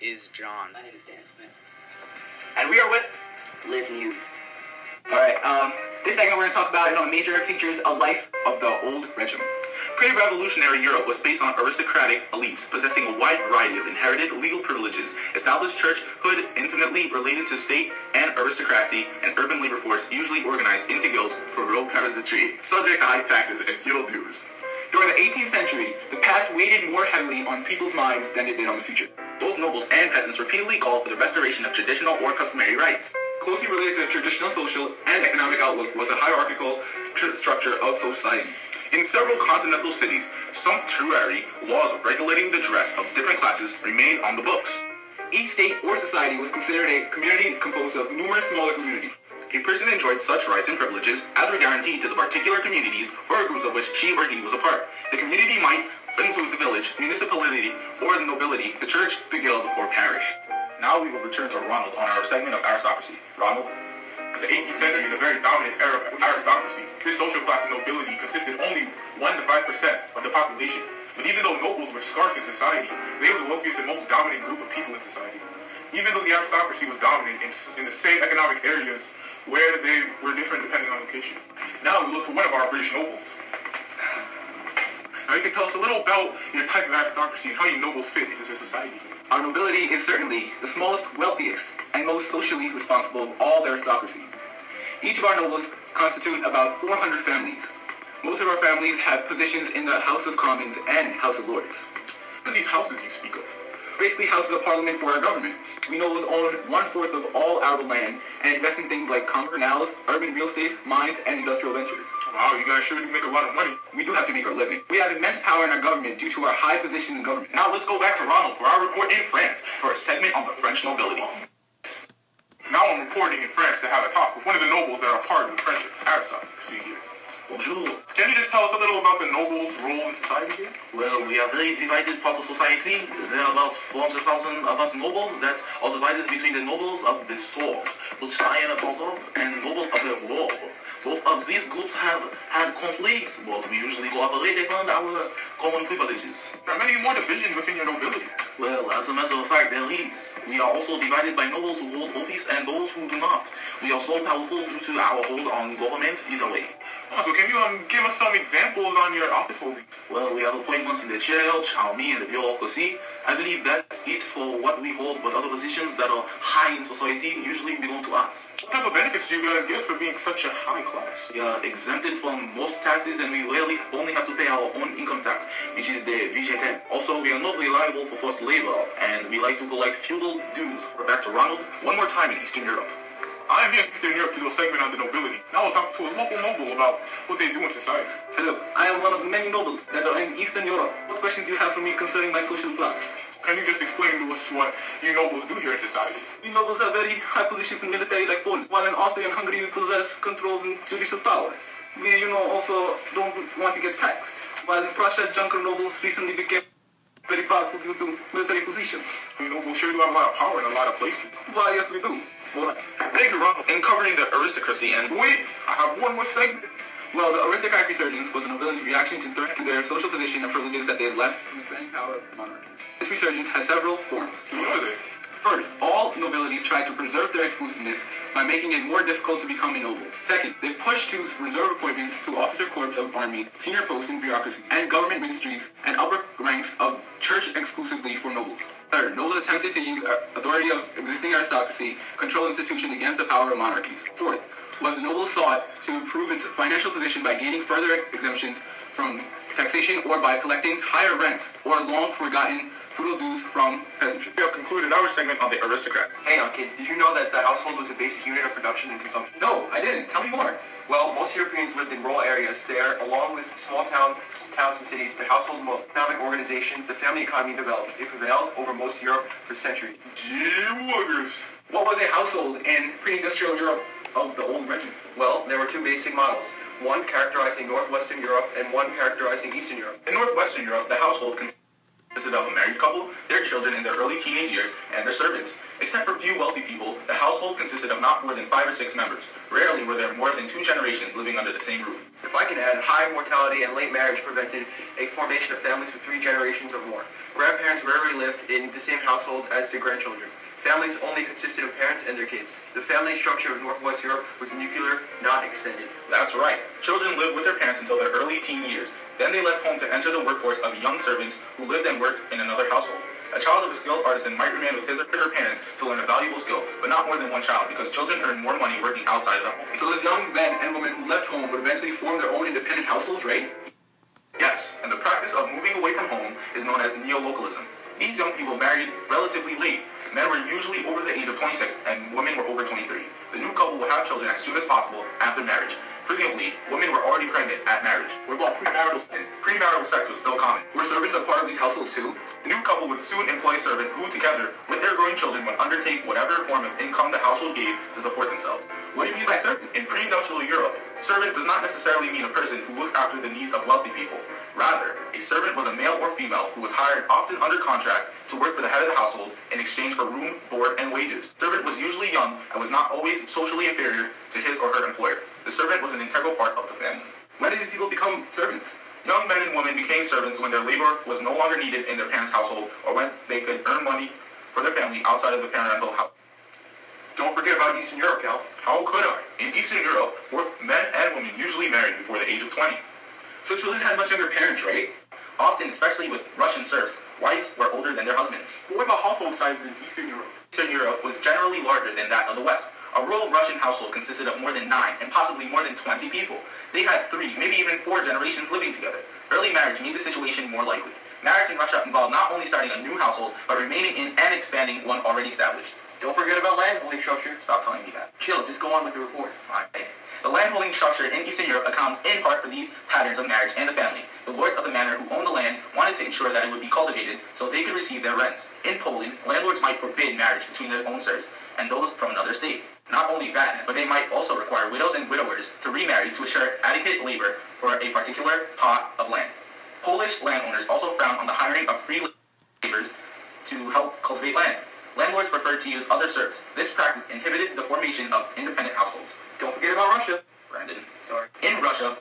is John. My name is Dan Smith. And we are with Liz News. Alright, this segment we're going to talk about is on major features of life of the old regime. Pre-revolutionary Europe was based on aristocratic elites possessing a wide variety of inherited legal privileges, established churchhood intimately related to state and aristocracy, and urban labor force usually organized into guilds for rural parasitry, subject to high taxes and feudal dues. During the 18th century, the past weighed more heavily on people's minds than it did on the future. Both nobles and peasants repeatedly called for the restoration of traditional or customary rights. Closely related to the traditional social and economic outlook was a hierarchical structure of society. In several continental cities, sumptuary laws regulating the dress of different classes remained on the books. Each state or society was considered a community composed of numerous smaller communities. A person enjoyed such rights and privileges as were guaranteed to the particular communities or groups of which she or he was a part. The community might include the village, municipality, or the nobility, the church, the guild, or parish. Now we will return to Ronald on our segment of aristocracy. Ronald? The 18th century is a very dominant era of aristocracy. This social class of nobility consisted only 1 to 5% of the population. But even though nobles were scarce in society, they were the wealthiest and most dominant group of people in society. Even though the aristocracy was dominant in the same economic areas where they were different depending on location. Now we look for one of our British nobles. Now you can tell us a little about your type of aristocracy and how you nobles fit into society. Our nobility is certainly the smallest, wealthiest, and most socially responsible of all the aristocracy. Each of our nobles constitute about 400 families. Most of our families have positions in the House of Commons and House of Lords. What are these houses you speak of? Basically, houses of parliament for our government. We nobles own 1/4 of all arable land and invest in things like common canals, urban real estate, mines, and industrial ventures. Wow, you guys sure do make a lot of money. We do have to make our living. We have immense power in our government due to our high position in government. Now let's go back to Ronald for our report in France for a segment on the French nobility. Now I'm reporting in France to have a talk with one of the nobles that are part of the French aristocracy here. Bonjour. Can you just tell us a little about the nobles' role in society here? Well, we are very divided part of society. There are about 400,000 of us nobles that are divided between the nobles of the sword, which I am a part of, and nobles of the war. Both of these groups have had conflicts, but we usually cooperate and defend our common privileges. There are many more divisions within your nobility. Well, as a matter of fact, there is. We are also divided by nobles who hold office and those who do not. We are so powerful due to our hold on government either way. Oh, so can you give us some examples on your office holding? Well, we have appointments in the church, army, and the bureaucracy. I believe that's it for what we hold, but other positions that are high in society usually belong to us. What type of benefits do you guys get for being such a high class? We are exempted from most taxes, and we rarely only have to pay our own income tax, which is the VGT. Also, we are not reliable for forced labor, and we like to collect feudal dues. Back to Ronald, one more time in Eastern Europe. I am here in Eastern Europe to do a segment on the nobility. Now I'll talk to a local noble about what they do in society. Hello, I am one of the many nobles that are in Eastern Europe. What questions do you have for me concerning my social class? Can you just explain to us what you nobles do here in society? We nobles have very high positions in military like Poland, while in Austria and Hungary we possess control in judicial power. We, also don't want to get taxed. While in Prussia, junker nobles recently became very powerful due to military positions. You nobles sure do have a lot of power in a lot of places. Why, yes we do. Well, thank you, Ronald. In covering the aristocracy and... Wait, I have one more segment. Well, the aristocratic resurgence was a nobility's reaction to their social position and privileges that they had left from the standing power of monarchy. This resurgence has several forms. What are they? First, all nobilities tried to preserve their exclusiveness by making it more difficult to become a noble. Second, they pushed to reserve appointments to officer corps of army, senior posts in bureaucracy, and government ministries, and upper ranks of church exclusively for nobles. Third, nobles attempted to use authority of existing aristocracy, control institutions against the power of monarchies. Fourth, was the nobles sought to improve its financial position by gaining further exemptions from taxation or by collecting higher rents or long-forgotten feudal dues from peasantry. We have concluded our segment on the aristocrats. Hang on, kid. Did you know that the household was a basic unit of production and consumption? No, I didn't. Tell me more. Well, most Europeans lived in rural areas. There, along with small towns and cities, the household economic organization, the family economy developed. It prevailed over most Europe for centuries. Gee whiggers. What was a household in pre-industrial Europe of the old regime? Well, there were two basic models. One characterizing northwestern Europe and one characterizing eastern Europe. In northwestern Europe, the household consisted of a married couple, their children, children in their early teenage years and their servants. Except for few wealthy people, the household consisted of not more than 5 or 6 members. Rarely were there more than 2 generations living under the same roof. If I can add, high mortality and late marriage prevented a formation of families with 3 generations or more. Grandparents rarely lived in the same household as their grandchildren. Families only consisted of parents and their kids. The family structure of Northwest Europe was nuclear, not extended. That's right. Children lived with their parents until their early teen years. Then they left home to enter the workforce of young servants who lived and worked in another household. A child of a skilled artisan might remain with his or her parents to learn a valuable skill, but not more than 1 child, because children earn more money working outside of the home. So those young men and women who left home would eventually form their own independent households, right? Yes, and the practice of moving away from home is known as neolocalism. These young people married relatively late. Men were usually over the age of 26, and women were over 23. The new couple would have children as soon as possible after marriage. Frequently, women were already pregnant at marriage. What about premarital sex? Premarital sex was still common. Were servants a part of these households too? The new couple would soon employ a servant who, together with their growing children, would undertake whatever form of income the household gave to support themselves. What do you mean by servant? In prenuptial Europe, servant does not necessarily mean a person who looks after the needs of wealthy people. Rather, a servant was a male or female who was hired, often under contract, to work for the head of the household in exchange for room, board, and wages. The servant was usually young and was not always socially inferior to his or her employer. The servant was an integral part of the family. When did these people become servants? Young men and women became servants when their labor was no longer needed in their parents' household, or when they could earn money for their family outside of the parental house. Don't forget about Eastern Europe, Cal. How could I? In Eastern Europe, both men and women usually married before the age of 20. So children had much younger parents, right? Often, especially with Russian serfs, wives were older than their husbands. But what about household sizes in Eastern Europe? Eastern Europe was generally larger than that of the West. A rural Russian household consisted of more than 9 and possibly more than 20 people. They had 3, maybe even 4 generations living together. Early marriage made the situation more likely. Marriage in Russia involved not only starting a new household, but remaining in and expanding one already established. Don't forget about land holding structure. Stop telling me that. Chill, just go on with the report. Fine. The landholding structure in Eastern Europe accounts in part for these patterns of marriage and the family. The lords of the manor who owned the land wanted to ensure that it would be cultivated so they could receive their rents. In Poland, landlords might forbid marriage between their own serfs and those from another state. Not only that, but they might also require widows and widowers to remarry to assure adequate labor for a particular plot of land. Polish landowners also frowned on the hiring of free laborers to help cultivate land. Landlords preferred to use other serfs. This practice inhibited the formation of independent households. Don't forget about Russia. Brandon. Sorry. In Russia,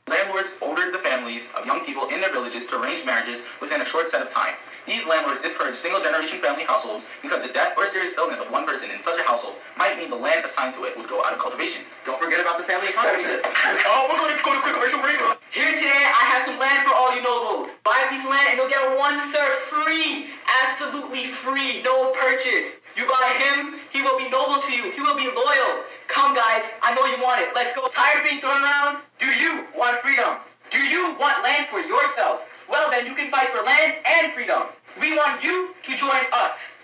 landlords ordered the families of young people in their villages to arrange marriages within a short set of time. These landlords discouraged single-generation family households because the death or serious illness of one person in such a household might mean the land assigned to it would go out of cultivation. Don't forget about the family economy. That's it. Oh, we're going to go to quick commercial break. Here today, I have some land for all you nobles. Buy a piece of land and you'll get 1 serf free. Absolutely free. No purchase. You buy him, he will be noble to you. He will be loyal. Come, guys. I know you want it. Let's go. Tired of being thrown around? Do you want freedom? Do you want land for yourself? Well, then you can fight for land and freedom. We want you to join us.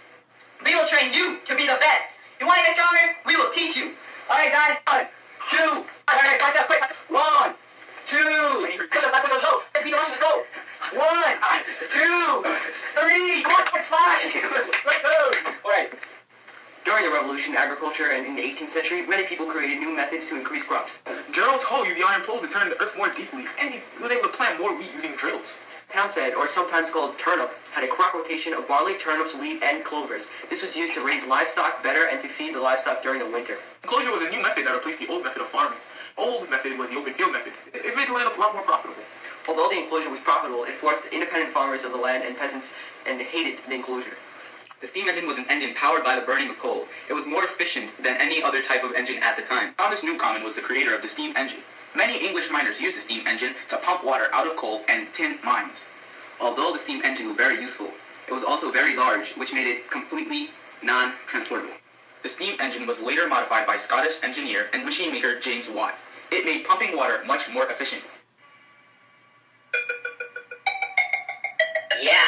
We will train you to be the best. You want to get stronger? We will teach you. All right, guys. 1, 2. All right, watch out, quick. 1, 2. Push up, go. Let's beat the Russians. Go. 1, 2, 3. Come on, 5. Let's go. All right. During the Revolution, agriculture, and in the 18th century, many people created new methods to increase crops. Gerald told you the iron plow would turn the earth more deeply, and he was able to plant more wheat using drills. Townsend, or sometimes called turnip, had a crop rotation of barley, turnips, wheat, and clovers. This was used to raise livestock better and to feed the livestock during the winter. Enclosure was a new method that replaced the old method of farming. Old method was the open field method. It made the land a lot more profitable. Although the enclosure was profitable, it forced the independent farmers of the land and peasants and hated the enclosure. The steam engine was an engine powered by the burning of coal. It was more efficient than any other type of engine at the time. Thomas Newcomen was the creator of the steam engine. Many English miners used the steam engine to pump water out of coal and tin mines. Although the steam engine was very useful, it was also very large, which made it completely non-transportable. The steam engine was later modified by Scottish engineer and machine maker James Watt. It made pumping water much more efficient. Yeah.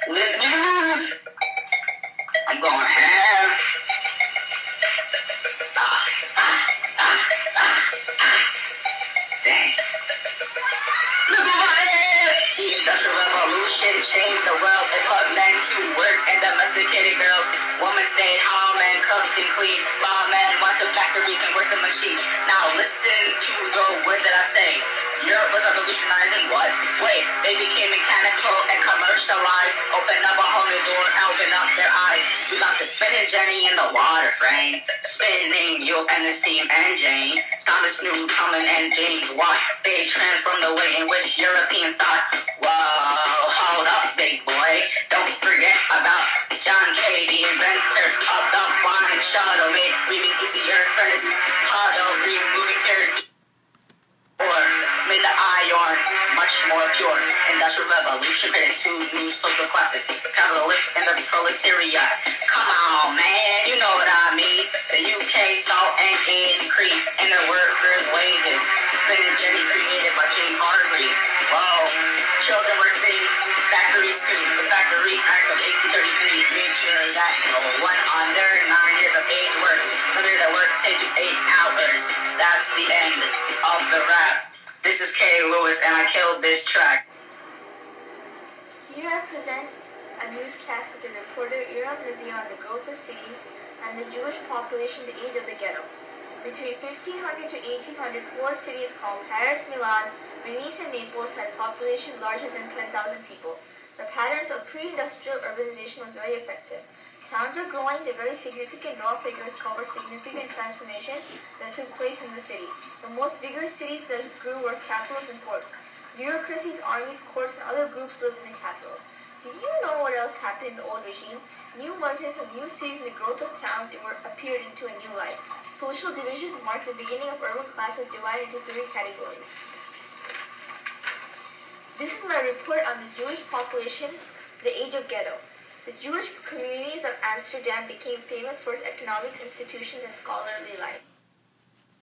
Listeners, I'm going ham. Dang. Look at my head. The Industrial Revolution changed the world. It put men to work and domesticated girls. Women stayed home and cooked and cleaned. While men went to factories and worked the machines. Now listen to the words that I say. Europe was revolutionizing what? Wait, they they became mechanical and commercialized. Open up a whole new door, open up their eyes. We got the spinning Jenny in the water frame. Spinning you and the steam and Jane. Thomas Newcomen and James Watt. They transformed the way in which Europeans thought. Whoa, hold up, big boy. Don't forget about John Kay, the inventor of the flying shuttle. Made breathing easier, furnace huddle, removing purity. Or made the iron much more pure. Industrial revolution created two new social classes, capitalists and the proletariat. Come on, man, you know what I mean. The UK saw an increase in the workers' wages. Spinning Jenny created by Jane Hargreaves. Whoa, children worked in factories too. The Factory Act of 1833 made sure that no one under 9 years of age worked. Under the work take 8 hours. That's the end of the rap. This is Kay Lewis, and I killed this track. Here I present a newscast with the reporter Iram Nazir on the growth of cities and the Jewish population in the age of the ghetto. Between 1500 to 1800, 4 cities called Paris, Milan, Venice, and Naples had population larger than 10,000 people. The patterns of pre-industrial urbanization was very effective. Towns were growing, the very significant raw figures cover significant transformations that took place in the city. The most vigorous cities that grew were capitals and ports. Bureaucracies, armies, courts, and other groups lived in the capitals. Do you know what else happened in the old regime? New merchants of new cities and the growth of towns appeared into a new light. Social divisions marked the beginning of urban classes divided into 3 categories. This is my report on the Jewish population, the age of ghetto. The Jewish communities of Amsterdam became famous for its economic institutions and scholarly life.